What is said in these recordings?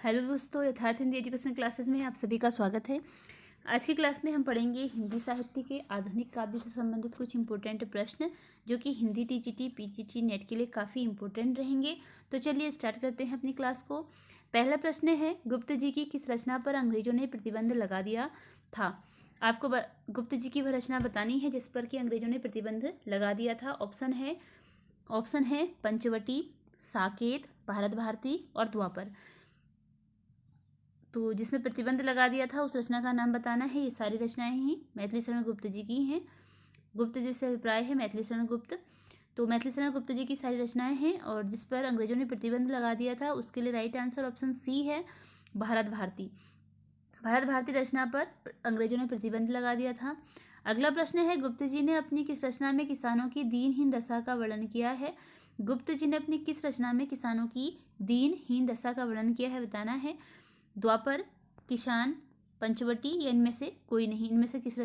Hello दोस्तों, यथार्थ Hindi education classes में आप सभी का स्वागत है। आज की क्लास में हम पढ़ेंगे हिंदी साहित्य के आधुनिक काव्य से संबंधित कुछ इंपॉर्टेंट प्रश्न जो कि हिंदी टीजीटी पीजीटी नेट के लिए काफ़ी इंपॉर्टेंट रहेंगे। तो चलिए स्टार्ट करते हैं अपनी क्लास को। पहला प्रश्न है, गुप्त जी की किस रचना पर अंग्रेजों ने प्रतिबंध लगा दिया था? आपको गुप्त जी की वह रचना बतानी है जिस पर कि अंग्रेजों ने प्रतिबंध लगा दिया था। ऑप्शन है पंचवटी, साकेत, भारत भारती और द्वापर। तो जिसमें प्रतिबंध लगा दिया था उस रचना का नाम बताना है। ये सारी रचनाएं ही मैथिली शरण गुप्त जी की हैं। गुप्त जी से अभिप्राय है मैथिली शरण गुप्त। तो मैथिली शरण गुप्त जी की सारी रचनाएं हैं और जिस पर अंग्रेजों ने प्रतिबंध लगा दिया था उसके लिए राइट आंसर ऑप्शन सी है, भारत भारती। भारत भारती रचना पर अंग्रेजों ने प्रतिबंध लगा दिया था। अगला प्रश्न है, गुप्त जी ने अपनी किस रचना में किसानों की दीनहीन दशा का वर्णन किया है? गुप्त जी ने अपनी किस रचना में किसानों की दीनहीन दशा का वर्णन किया है बताना है। द्वापर, किसान, पंचवटी या इनमें से कोई नहीं। इनमें से किस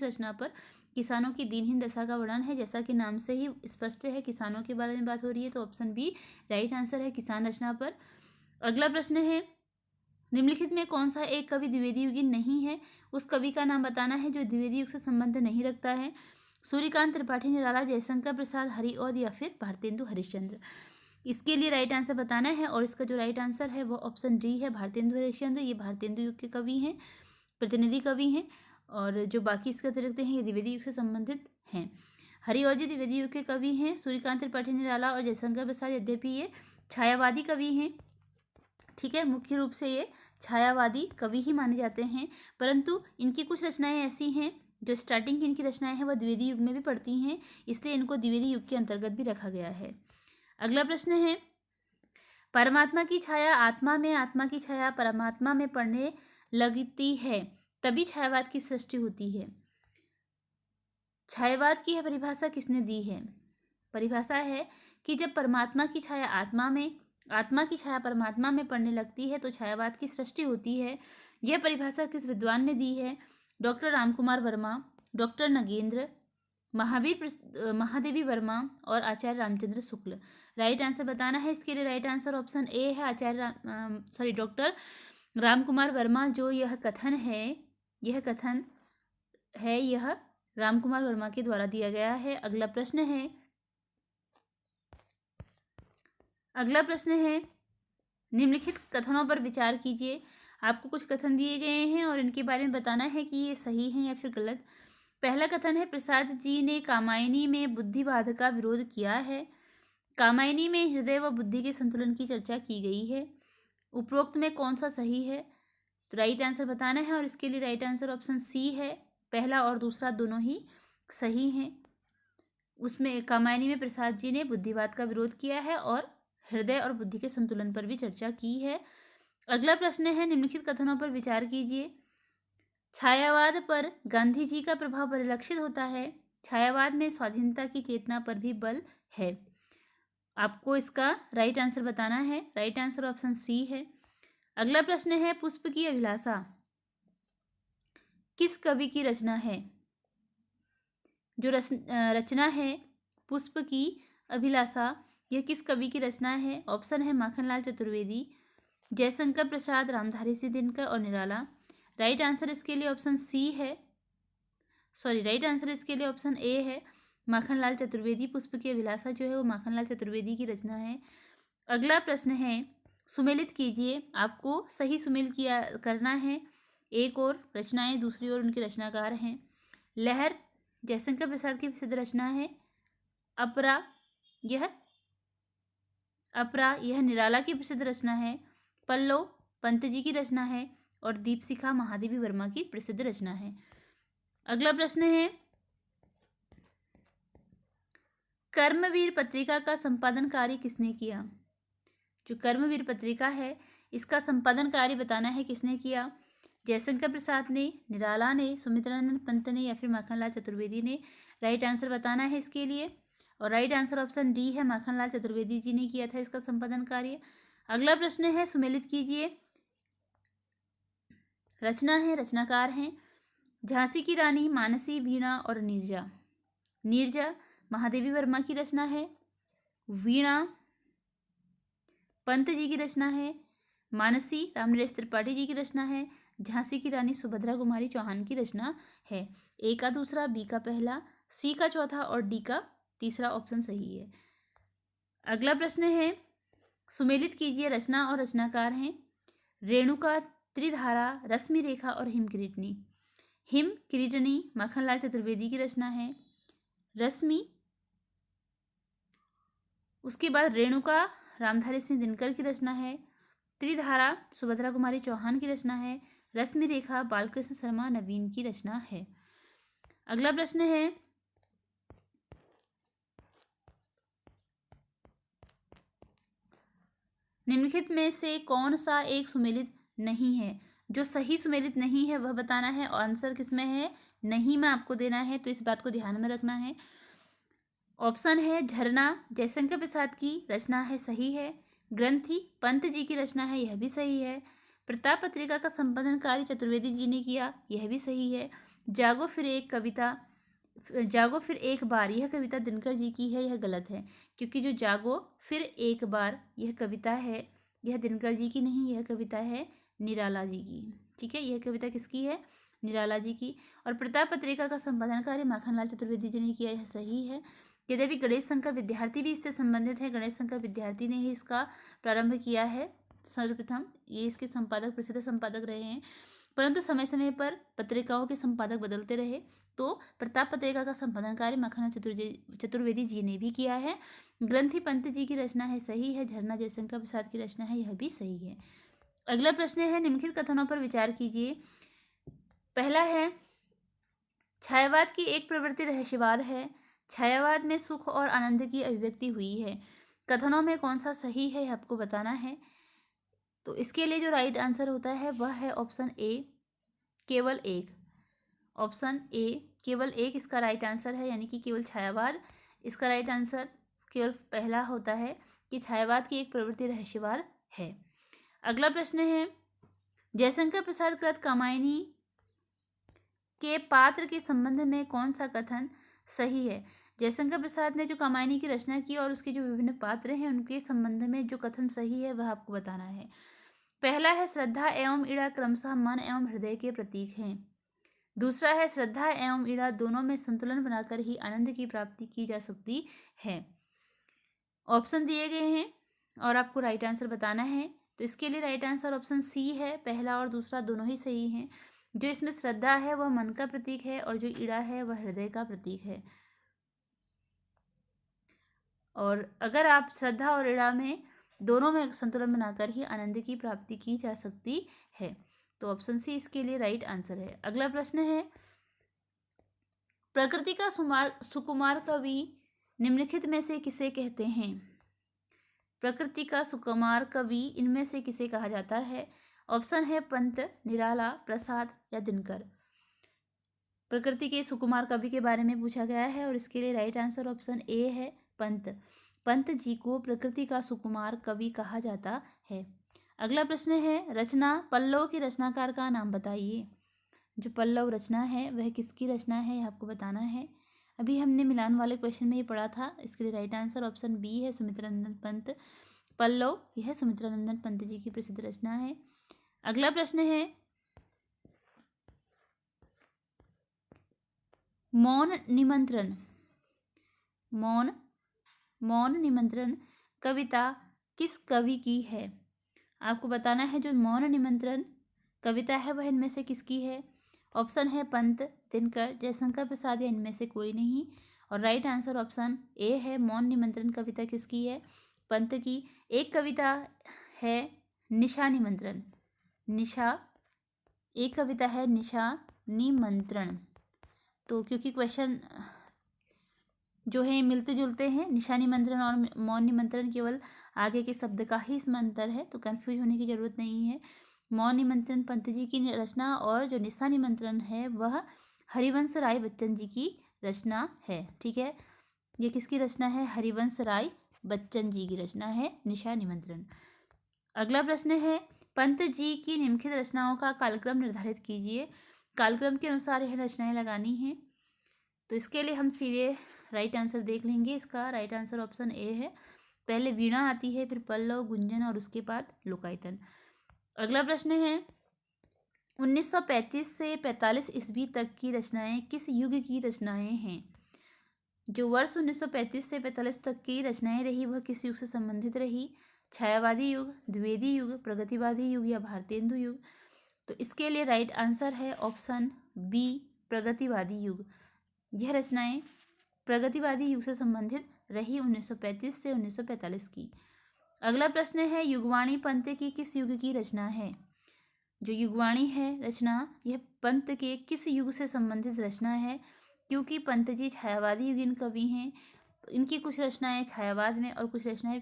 रचना पर किसानों की दीनहीन दशा का वर्णन है? जैसा कि नाम से ही स्पष्ट है किसानों के बारे में बात हो रही है, तो ऑप्शन बी राइट आंसर है, किसान रचना पर। अगला प्रश्न है, निम्नलिखित में कौन सा एक कवि द्विवेदी युगी नहीं है? उस कवि का नाम बताना है जो द्विवेदी युग से संबंध नहीं रखता है। सूर्यकांत त्रिपाठी निराला, जयशंकर प्रसाद, हरिऔध या फिर भारतेंदु हरिश्चंद्र। इसके लिए राइट आंसर बताना है और इसका जो राइट आंसर है वो ऑप्शन डी है, भारतेंदु हरिश्चंद्र। ये भारतेंदु युग के कवि हैं, प्रतिनिधि कवि हैं और जो बाकी इसके अतिरिक्त हैं ये द्विवेदी युग से संबंधित हैं। हरिऔध जी द्विवेदी युग के कवि हैं। सूर्यकांत त्रिपाठी निराला और जयशंकर प्रसाद यद्यपि ये छायावादी कवि हैं, ठीक है, मुख्य रूप से ये छायावादी कवि ही माने जाते हैं, परंतु इनकी कुछ रचनाएं ऐसी हैं जो स्टार्टिंग की इनकी रचनाएं हैं वह द्विवेदी युग में भी पड़ती हैं, इसलिए इनको द्विवेदी युग के अंतर्गत भी रखा गया है। अगला प्रश्न है, परमात्मा की छाया आत्मा में, आत्मा की छाया परमात्मा में पड़ने लगती है तभी छायावाद की सृष्टि होती है। छायावाद की यह परिभाषा किसने दी है? परिभाषा है कि जब परमात्मा की छाया आत्मा में, आत्मा की छाया परमात्मा में पड़ने लगती है तो छायावाद की सृष्टि होती है। यह परिभाषा किस विद्वान ने दी है? डॉक्टर रामकुमार वर्मा, डॉक्टर नगेंद्र, महादेवी वर्मा और आचार्य रामचंद्र शुक्ल। राइट आंसर बताना है। इसके लिए राइट आंसर ऑप्शन ए है, डॉक्टर रामकुमार वर्मा। जो यह कथन है यह रामकुमार वर्मा के द्वारा दिया गया है। अगला प्रश्न है, निम्नलिखित कथनों पर विचार कीजिए। आपको कुछ कथन दिए गए हैं और इनके बारे में बताना है कि ये सही है या फिर गलत। पहला कथन है, प्रसाद जी ने कामायनी में बुद्धिवाद का विरोध किया है। कामायनी में हृदय व बुद्धि के संतुलन की चर्चा की गई है। उपरोक्त में कौन सा सही है? तो राइट आंसर बताना है और इसके लिए राइट आंसर ऑप्शन सी है, पहला और दूसरा दोनों ही सही हैं। उसमें कामायनी में प्रसाद जी ने बुद्धिवाद का विरोध किया है और हृदय और बुद्धि के संतुलन पर भी चर्चा की है। अगला प्रश्न है, निम्नलिखित कथनों पर विचार कीजिए। छायावाद पर गांधी जी का प्रभाव परिलक्षित होता है। छायावाद में स्वाधीनता की चेतना पर भी बल है। आपको इसका राइट आंसर बताना है। राइट आंसर ऑप्शन सी है। अगला प्रश्न है, पुष्प की अभिलाषा किस कवि की रचना है? जो रचना है पुष्प की अभिलाषा, यह किस कवि की रचना है? ऑप्शन है माखनलाल चतुर्वेदी, जयशंकर प्रसाद, रामधारी सिंह दिनकर और निराला। राइट आंसर इसके लिए ऑप्शन सी है, राइट आंसर इसके लिए ऑप्शन ए है, माखनलाल चतुर्वेदी। पुष्प की अभिलाषा जो है वो माखनलाल चतुर्वेदी की रचना है। अगला प्रश्न है, सुमेलित कीजिए। आपको सही सुमेल किया करना है। एक और रचनाएं, दूसरी ओर उनके रचनाकार हैं। लहर जयशंकर प्रसाद की प्रसिद्ध रचना है। अपरा यह निराला की प्रसिद्ध रचना है। पल्लव पंत जी की रचना है और दीपशिखा महादेवी वर्मा की प्रसिद्ध रचना है। अगला प्रश्न है, कर्मवीर पत्रिका का संपादन कार्य किसने किया? जो कर्मवीर पत्रिका है इसका संपादन कार्य बताना है किसने किया? जयशंकर प्रसाद ने, निराला ने, सुमित्रानंद पंत ने या फिर माखनलाल चतुर्वेदी ने। राइट आंसर बताना है इसके लिए और राइट आंसर ऑप्शन डी है, माखनलाल चतुर्वेदी जी ने किया था इसका संपादन कार्य। अगला प्रश्न है, सुमेलित कीजिए। रचना है, रचनाकार हैं झांसी की रानी, मानसी, वीणा और नीरजा। नीरजा महादेवी वर्मा की रचना है। वीणा पंत जी की रचना है। मानसी रामनरेश त्रिपाठी जी की रचना है। झांसी की रानी सुभद्रा कुमारी चौहान की रचना है। ए का दूसरा, बी का पहला, सी का चौथा और डी का तीसरा ऑप्शन सही है। अगला प्रश्न है, सुमेलित कीजिए रचना और रचनाकार हैं। रेणुका, त्रिधारा, रश्मि रेखा और हिम किरीटनी। हिम किरीटनी माखनलाल चतुर्वेदी की रचना है। रश्मि, उसके बाद रेणुका रामधारी सिंह दिनकर की रचना है। त्रिधारा सुभद्रा कुमारी चौहान की रचना है। रश्मि रेखा बालकृष्ण शर्मा नवीन की रचना है। अगला प्रश्न है, निम्नलिखित में से कौन सा एक सुमेलित नहीं है? जो सही सुमेलित नहीं है वह बताना है। आंसर किसमें है? नहीं में आपको देना है, तो इस बात को ध्यान में रखना है। ऑप्शन है झरना जयशंकर प्रसाद की रचना है, सही है। ग्रंथि पंत जी की रचना है, यह भी सही है। प्रताप पत्रिका का संपादन कार्य चतुर्वेदी जी ने किया, यह भी सही है। जागो फिर एक कविता, जागो फिर एक बार, यह कविता दिनकर जी की है, यह गलत है। क्योंकि जो जागो फिर एक बार यह कविता है, यह दिनकर जी की नहीं, यह कविता है निराला जी की। ठीक है, यह कविता किसकी है? निराला जी की। और प्रताप पत्रिका का संपादन कार्य माखनलाल चतुर्वेदी जी ने किया, यह सही है। यद्यपि गणेश शंकर विद्यार्थी भी इससे संबंधित है, गणेश शंकर विद्यार्थी ने ही इसका प्रारंभ किया है सर्वप्रथम, ये इसके संपादक, प्रसिद्ध संपादक रहे हैं। परंतु समय समय पर पत्रिकाओं के संपादक बदलते रहे, तो प्रताप पत्रिका का संपादन कार्य माखनलाल चतुर्वेदी जी ने भी किया है। ग्रंथि पंत जी की रचना है, सही है। झरना जयशंकर प्रसाद की रचना है, यह भी सही है। अगला प्रश्न है, निम्नलिखित कथनों पर विचार कीजिए। पहला है, छायावाद की एक प्रवृत्ति रहस्यवाद है। छायावाद में सुख और आनंद की अभिव्यक्ति हुई है। कथनों में कौन सा सही है, आपको बताना है। तो इसके लिए जो राइट आंसर होता है वह है ऑप्शन ए, केवल एक। ऑप्शन ए केवल एक इसका राइट आंसर है, यानी कि केवल छायावाद। इसका राइट आंसर केवल पहला होता है कि छायावाद की एक प्रवृत्ति रहस्यवाद है। अगला प्रश्न है, जयशंकर प्रसाद कृत कामायनी के पात्र के संबंध में कौन सा कथन सही है? जयशंकर प्रसाद ने जो कामायनी की रचना की और उसके जो विभिन्न पात्र हैं उनके संबंध में जो कथन सही है वह आपको बताना है। पहला है, श्रद्धा एवं ईड़ा क्रमशः मन एवं हृदय के प्रतीक हैं। दूसरा है, श्रद्धा एवं ईड़ा दोनों में संतुलन बनाकर ही आनंद की प्राप्ति की जा सकती है। ऑप्शन दिए गए हैं और आपको राइट आंसर बताना है। तो इसके लिए राइट आंसर ऑप्शन सी है, पहला और दूसरा दोनों ही सही हैं। जो इसमें श्रद्धा है वह मन का प्रतीक है और जो ईड़ा है वह हृदय का प्रतीक है। और अगर आप श्रद्धा और ईड़ा में दोनों में संतुलन बनाकर ही आनंद की प्राप्ति की जा सकती है, तो ऑप्शन सी इसके लिए राइट आंसर है। अगला प्रश्न है, प्रकृति का सुकुमार कवि निम्नलिखित में से किसे कहते हैं? प्रकृति का सुकुमार कवि इनमें से किसे कहा जाता है? ऑप्शन है पंत, निराला, प्रसाद या दिनकर। प्रकृति के सुकुमार कवि के बारे में पूछा गया है और इसके लिए राइट आंसर ऑप्शन ए है, पंत। पंत जी को प्रकृति का सुकुमार कवि कहा जाता है। अगला प्रश्न है, रचना पल्लव की रचनाकार का नाम बताइए। जो पल्लव रचना है वह किसकी रचना है, यह आपको बताना है। अभी हमने मिलान वाले क्वेश्चन में ये पढ़ा था। इसके लिए राइट आंसर ऑप्शन बी है, सुमित्रानंदन पंत। पल्लव यह सुमित्रानंदन पंत जी की प्रसिद्ध रचना है। अगला प्रश्न है, मौन निमंत्रण, मौन निमंत्रण कविता किस कवि की है? आपको बताना है। जो मौन निमंत्रण कविता है वह इनमें से किसकी है? ऑप्शन है पंत, दिनकर, जयशंकर प्रसाद या इनमें से कोई नहीं। और राइट आंसर ऑप्शन ए है, मौन निमंत्रण कविता किसकी है? पंत की। एक कविता है निशा निमंत्रण, निशा, एक कविता है निशा निमंत्रण। तो क्योंकि क्वेश्चन जो है मिलते जुलते हैं, निशा निमंत्रण और मौन निमंत्रण केवल आगे के शब्द का ही इसमें अंतर है, तो कंफ्यूज होने की जरूरत नहीं है। मौन निमंत्रण पंत जी की रचना और जो निशा निमंत्रण है वह हरिवंश राय बच्चन जी की रचना है। ठीक है, ये किसकी रचना है? हरिवंश राय बच्चन जी की रचना है निशा निमंत्रण। अगला प्रश्न है, पंत जी की निम्नलिखित रचनाओं का कालक्रम निर्धारित कीजिए। कालक्रम के अनुसार यह रचनाएं लगानी हैं। तो इसके लिए हम सीधे राइट आंसर देख लेंगे। इसका राइट आंसर ऑप्शन ए है। पहले वीणा आती है, फिर पल्लव, गुंजन और उसके बाद लोकायतन। अगला प्रश्न है 1935 से 45 ईस्वी तक की रचनाएं किस युग की रचनाएं हैं? जो वर्ष 1935 से 45 तक की रचनाएं रही वह किस युग से संबंधित रही? छायावादी युग, द्विवेदी युग, प्रगतिवादी युग या भारतेंदु युग? तो इसके लिए राइट आंसर है ऑप्शन बी, प्रगतिवादी युग। यह रचनाएं प्रगतिवादी युग से संबंधित रही 1935 से 1945 की। अगला प्रश्न है युगवाणी पंत की किस युग की रचना है? जो युगवाणी है रचना यह पंत के किस युग से संबंधित रचना है? क्योंकि पंत जी छायावादी युगीन कवि हैं, इनकी कुछ रचनाएं छायावाद में और कुछ रचनाएं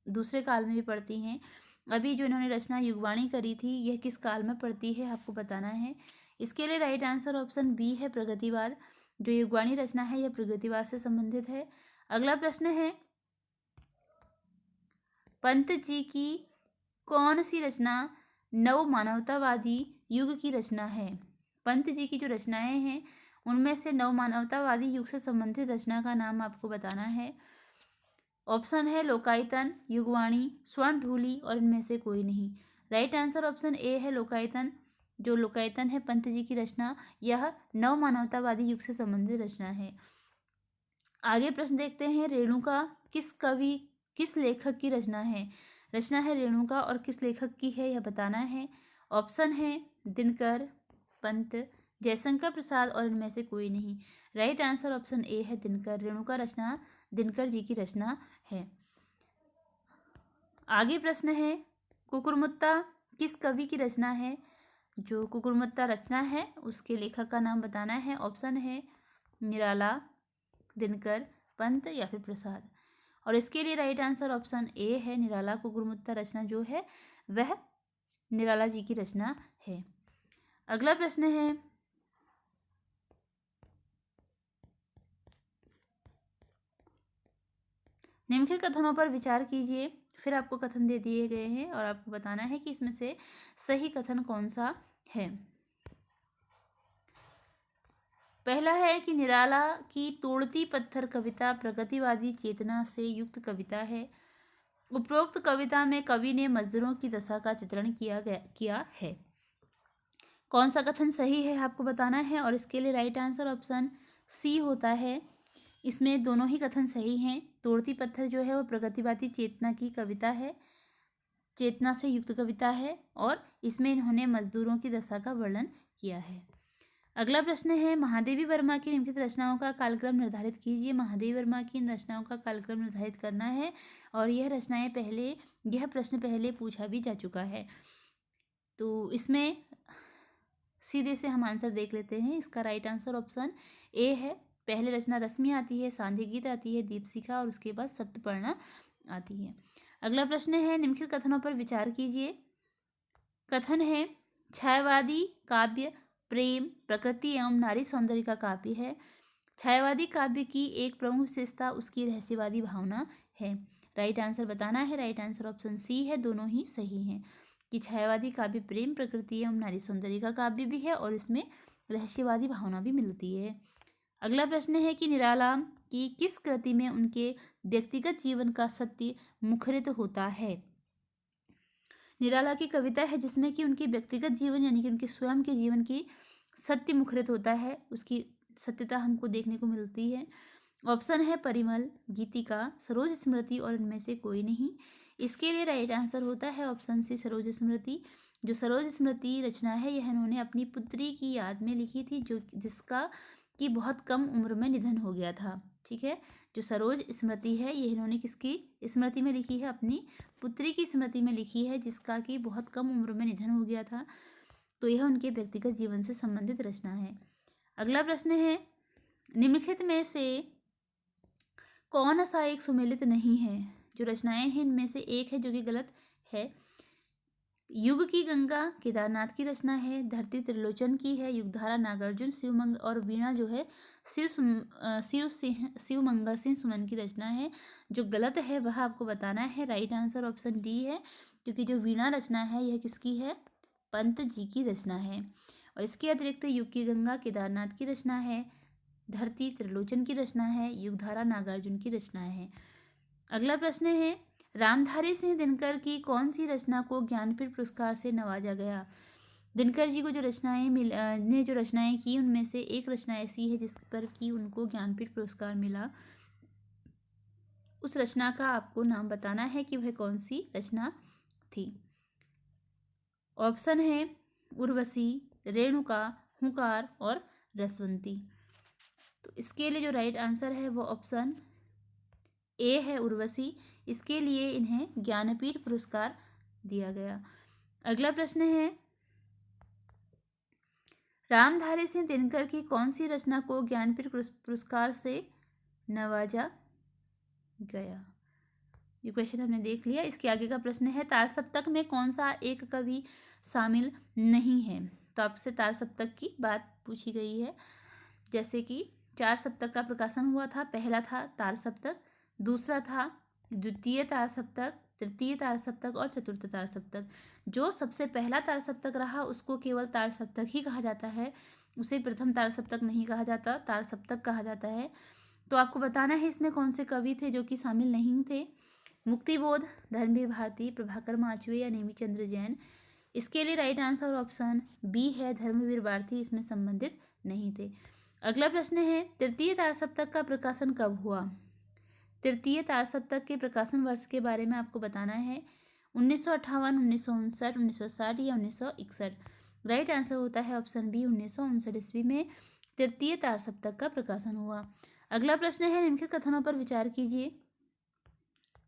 दूसरे काल में भी पड़ती हैं। अभी जो इन्होंने रचना युगवाणी करी थी यह किस काल में पड़ती है आपको बताना है। इसके लिए राइट आंसर ऑप्शन बी है, प्रगतिवाद। जो युगवाणी रचना है यह प्रगतिवाद से संबंधित है। अगला प्रश्न है पंत जी की कौन सी रचना नव मानवतावादी युग की रचना है? पंत जी की जो रचनाएं हैं उनमें से नव मानवतावादी युग से संबंधित रचना का नाम आपको बताना है। ऑप्शन है लोकायतन, युगवाणी, स्वर्णधूलि और इनमें से कोई नहीं। राइट आंसर ऑप्शन ए है लोकायतन। जो लोकायतन है पंत जी की रचना यह नव मानवतावादी युग से संबंधित रचना है। आगे प्रश्न देखते हैं रेणुका किस कवि किस लेखक की रचना है? रचना है रेणुका और किस लेखक की है यह बताना है। ऑप्शन है दिनकर, पंत, जयशंकर प्रसाद और इनमें से कोई नहीं। राइट आंसर ऑप्शन ए है दिनकर। रेणुका रचना दिनकर जी की रचना है। आगे प्रश्न है कुकुरमुत्ता किस कवि की रचना है? जो कुकुरमुत्ता रचना है उसके लेखक का नाम बताना है। ऑप्शन है निराला, दिनकर, पंत या फिर प्रसाद। और इसके लिए राइट आंसर ऑप्शन ए है निराला। कुकुरमुत्ता रचना जो है वह निराला जी की रचना है। अगला प्रश्न है निम्नलिखित कथनों पर विचार कीजिए। फिर आपको कथन दे दिए गए हैं और आपको बताना है कि इसमें से सही कथन कौन सा है। पहला है कि निराला की तोड़ती पत्थर कविता प्रगतिवादी चेतना से युक्त कविता है। उपरोक्त कविता में कवि ने मजदूरों की दशा का चित्रण किया है। कौन सा कथन सही है आपको बताना है और इसके लिए राइट आंसर ऑप्शन सी होता है। इसमें दोनों ही कथन सही हैं। तोड़ती पत्थर जो है वो प्रगतिवादी चेतना की कविता है, चेतना से युक्त कविता है और इसमें इन्होंने मजदूरों की दशा का वर्णन किया है। अगला प्रश्न है महादेवी वर्मा की निम्नलिखित रचनाओं का कालक्रम निर्धारित कीजिए। महादेवी वर्मा की इन रचनाओं का कालक्रम निर्धारित करना है और यह प्रश्न पहले पूछा भी जा चुका है। तो इसमें सीधे से हम आंसर देख लेते हैं। इसका राइट आंसर ऑप्शन ए है। पहले रचना रश्मि आती है, सांध्य गीत आती है, दीपशिखा और उसके बाद सप्तपर्णा आती है। अगला प्रश्न है निम्नलिखित कथनों पर विचार कीजिए। कथन है छायावादी काव्य प्रेम, प्रकृति एवं नारी सौंदर्य का काव्य है। छायावादी काव्य की एक प्रमुख विशेषता उसकी रहस्यवादी भावना है। राइट आंसर बताना है। राइट आंसर ऑप्शन सी है। दोनों ही सही हैं कि छायावादी काव्य प्रेम, प्रकृति एवं नारी सौंदर्य का काव्य भी है और इसमें रहस्यवादी भावना भी मिलती है। अगला प्रश्न है कि निराला की किस कृति में उनके व्यक्तिगत जीवन का सत्य मुखरित होता है? निराला की कविता है जिसमें कि उनके व्यक्तिगत जीवन यानी कि उनके स्वयं के जीवन की सत्य मुखरित होता है, उसकी सत्यता हमको देखने को मिलती है। ऑप्शन है परिमल, गीतिका, सरोज स्मृति और इनमें से कोई नहीं। इसके लिए राइट आंसर होता है ऑप्शन सी, सरोज स्मृति। जो सरोज स्मृति रचना है यह इन्होंने अपनी पुत्री की याद में लिखी थी जो जिसका कि बहुत कम उम्र में निधन हो गया था। ठीक है, जो सरोज स्मृति है ये इन्होंने किसकी स्मृति में लिखी है? अपनी पुत्री की स्मृति में लिखी है जिसका कि बहुत कम उम्र में निधन हो गया था। तो यह उनके व्यक्तिगत जीवन से संबंधित रचना है। अगला प्रश्न है निम्नलिखित में से कौन सा एक सुमेलित नहीं है? जो रचनाएं हैं इनमें से एक है जो कि गलत है। युग की गंगा केदारनाथ की रचना है, धरती त्रिलोचन की है, युगधारा नागार्जुन शिवमंग और वीणा जो है शिव मंगल सिंह सुमन की रचना है। जो गलत है वह आपको बताना है। राइट आंसर ऑप्शन डी है क्योंकि जो वीणा रचना है यह किसकी है? पंत जी की रचना है। और इसके अतिरिक्त युग की गंगा केदारनाथ की रचना है, धरती त्रिलोचन की रचना है, युगधारा नागार्जुन की रचना है। अगला प्रश्न है रामधारी सिंह दिनकर की कौन सी रचना को ज्ञानपीठ पुरस्कार से नवाजा गया? दिनकर जी को जो ने जो रचनाएं की उनमें से एक रचना ऐसी है जिस पर कि उनको ज्ञानपीठ पुरस्कार मिला। उस रचना का आपको नाम बताना है कि वह कौन सी रचना थी। ऑप्शन है उर्वशी, रेणुका, हुंकार और रसवंती। तो इसके लिए जो राइट आंसर है वो ऑप्शन ए है, उर्वशी। इसके लिए इन्हें ज्ञानपीठ पुरस्कार दिया गया। अगला प्रश्न है, रामधारी सिंह दिनकर की कौन सी रचना को ज्ञानपीठ पुरस्कार से नवाजा गया? ये क्वेश्चन हमने देख लिया। इसके आगे का प्रश्न है, तार सप्तक में कौन सा एक कवि शामिल नहीं है? तो आपसे तार सप्तक की बात पूछी गई है। जैसे कि 4 सप्तक का प्रकाशन हुआ था। पहला था तार सप्तक, दूसरा था द्वितीय तार सप्तक, तृतीय तार सप्तक और चतुर्थ तार सप्तक। जो सबसे पहला तार सप्तक रहा उसको केवल तार सप्तक ही कहा जाता है, उसे प्रथम तार सप्तक नहीं कहा जाता, तार सप्तक कहा जाता है। तो आपको बताना है इसमें कौन से कवि थे जो कि शामिल नहीं थे। मुक्तिबोध, धर्मवीर भारती, प्रभाकर माचवे या नेमीचंद्र जैन। इसके लिए राइट आंसर ऑप्शन बी है, धर्मवीर भारती इसमें संबंधित नहीं थे। अगला प्रश्न है, तृतीय तार सप्तक का प्रकाशन कब हुआ? तृतीय तार सप्तक के प्रकाशन वर्ष के बारे में आपको बताना है। 1958, 1959, 1960 या 1961। राइट आंसर होता है ऑप्शन बी, 1959 ईस्वी में तृतीय तार सप्तक का प्रकाशन हुआ। अगला प्रश्न है, निम्नलिखित कथनों पर विचार कीजिए।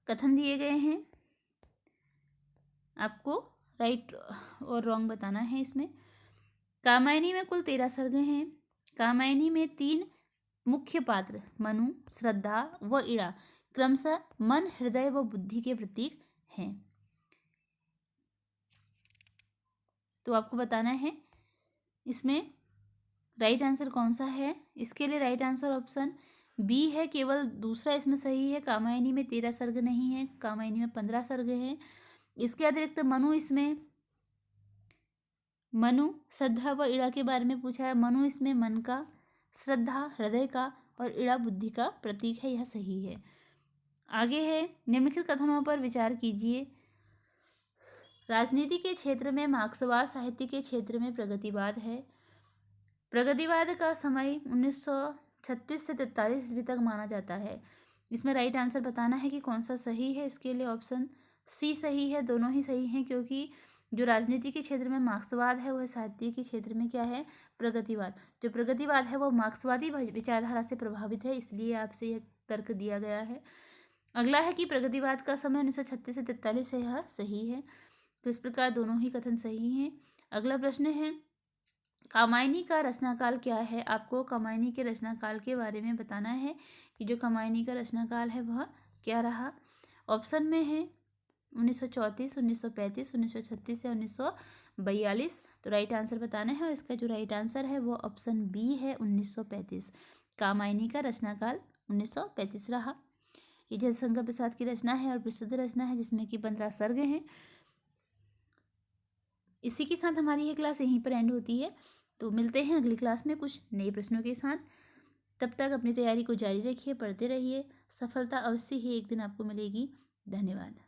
कथन दिए गए हैं, आपको राइट और रॉन्ग बताना है इसमें। कामायनी में कुल 13 सर्ग हैं। कामायनी में 3 मुख्य पात्र मनु, श्रद्धा व इड़ा क्रमशः मन, हृदय व बुद्धि के प्रतीक हैं। तो आपको बताना है इसमें राइट आंसर कौन सा है। इसके लिए राइट आंसर ऑप्शन बी है, केवल दूसरा इसमें सही है। कामायनी में 13 सर्ग नहीं है, कामायनी में 15 सर्ग हैं। इसके अतिरिक्त मनु, श्रद्धा व इड़ा के बारे में पूछा है। मनु इसमें मन का, श्रद्धा हृदय का और इड़ा बुद्धि का प्रतीक है, यह सही है। आगे है, निम्नलिखित कथनों पर विचार कीजिए। राजनीति के क्षेत्र में मार्क्सवाद, साहित्य के क्षेत्र में प्रगतिवाद है। प्रगतिवाद का समय 1936 से 43 ईस्वी तक माना जाता है। इसमें राइट आंसर बताना है कि कौन सा सही है। इसके लिए ऑप्शन सी सही है, दोनों ही सही हैं, क्योंकि जो राजनीति के क्षेत्र में मार्क्सवाद है वह साहित्य के क्षेत्र में क्या है, प्रगतिवाद। जो प्रगतिवाद है वो मार्क्सवादी विचारधारा से प्रभावित है, इसलिए आपसे यह तर्क दिया गया है। अगला है कि प्रगतिवाद का समय 1936 से 43 है, यह सही है। तो इस प्रकार दोनों ही कथन सही हैं। अगला प्रश्न है, कामायनी का रचनाकाल क्या है? आपको कामायनी के रचनाकाल के बारे में बताना है कि जो कामायनी का रचनाकाल है वह क्या रहा। ऑप्शन में है 1934, 1935, 1936 या 1942। तो राइट आंसर बताना है और इसका जो राइट आंसर है वो ऑप्शन बी है, 1935। कामायनी का रचनाकाल 1935 रहा। ये जयशंकर प्रसाद की रचना है और प्रसिद्ध रचना है जिसमें कि 15 सर्ग हैं। इसी के साथ हमारी ये क्लास यहीं पर एंड होती है। तो मिलते हैं अगली क्लास में कुछ नए प्रश्नों के साथ। तब तक अपनी तैयारी को जारी रखिए, पढ़ते रहिए। सफलता अवश्य ही एक दिन आपको मिलेगी। धन्यवाद।